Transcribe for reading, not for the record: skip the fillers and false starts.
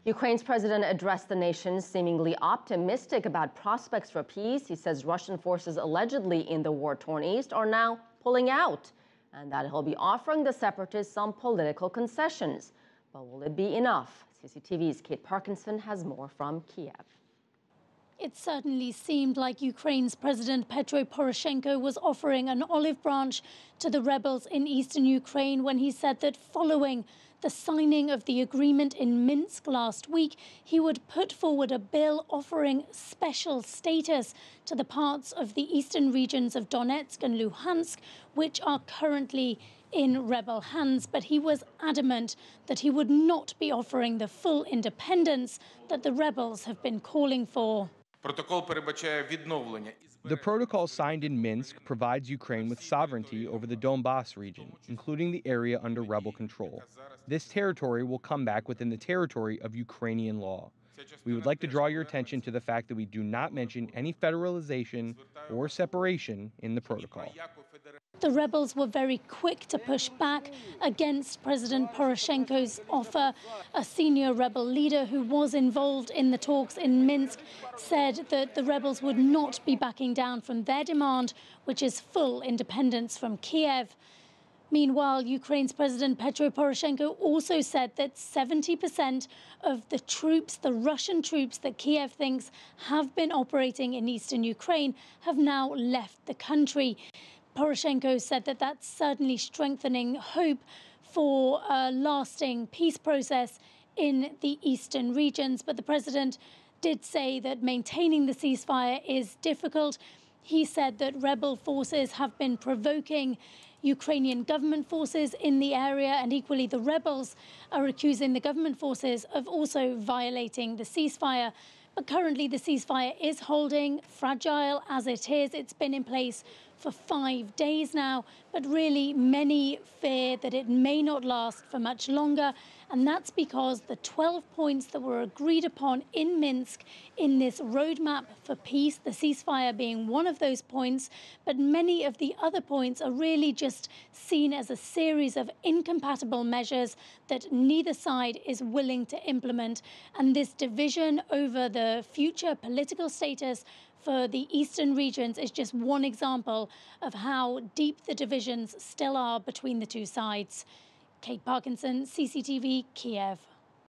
Ukraine's president addressed the nation seemingly optimistic about prospects for peace. He says Russian forces allegedly in the war-torn east are now pulling out and that he'll be offering the separatists some political concessions. But will it be enough? CCTV's Kate Parkinson has more from Kiev. It certainly seemed like Ukraine's President Petro Poroshenko was offering an olive branch to the rebels in eastern Ukraine when he said that following the signing of the agreement in Minsk last week, he would put forward a bill offering special status to the parts of the eastern regions of Donetsk and Luhansk, which are currently in rebel hands. But he was adamant that he would not be offering the full independence that the rebels have been calling for. The protocol signed in Minsk provides Ukraine with sovereignty over the Donbas region, including the area under rebel control. This territory will come back within the territory of Ukrainian law. We would like to draw your attention to the fact that we do not mention any federalization or separation in the protocol. The rebels were very quick to push back against President Poroshenko's offer. A senior rebel leader who was involved in the talks in Minsk said that the rebels would not be backing down from their demand, which is full independence from Kiev. Meanwhile, Ukraine's President Petro Poroshenko also said that 70% of the troops, the Russian troops that Kiev thinks have been operating in eastern Ukraine, have now left the country. Poroshenko said that that's certainly strengthening hope for a lasting peace process in the eastern regions. But the president did say that maintaining the ceasefire is difficult. He said that rebel forces have been provoking Ukrainian government forces in the area, and equally the rebels are accusing the government forces of also violating the ceasefire. But currently the ceasefire is holding, fragile as it is. It's been in place for 5 days now, but really many fear that it may not last for much longer. And that's because the 12 points that were agreed upon in Minsk in this roadmap for peace, the ceasefire being one of those points, but many of the other points are really just seen as a series of incompatible measures that neither side is willing to implement. And this division over the future political status for the eastern regions is just one example of how deep the divisions still are between the two sides. Kate Parkinson, CCTV, Kiev.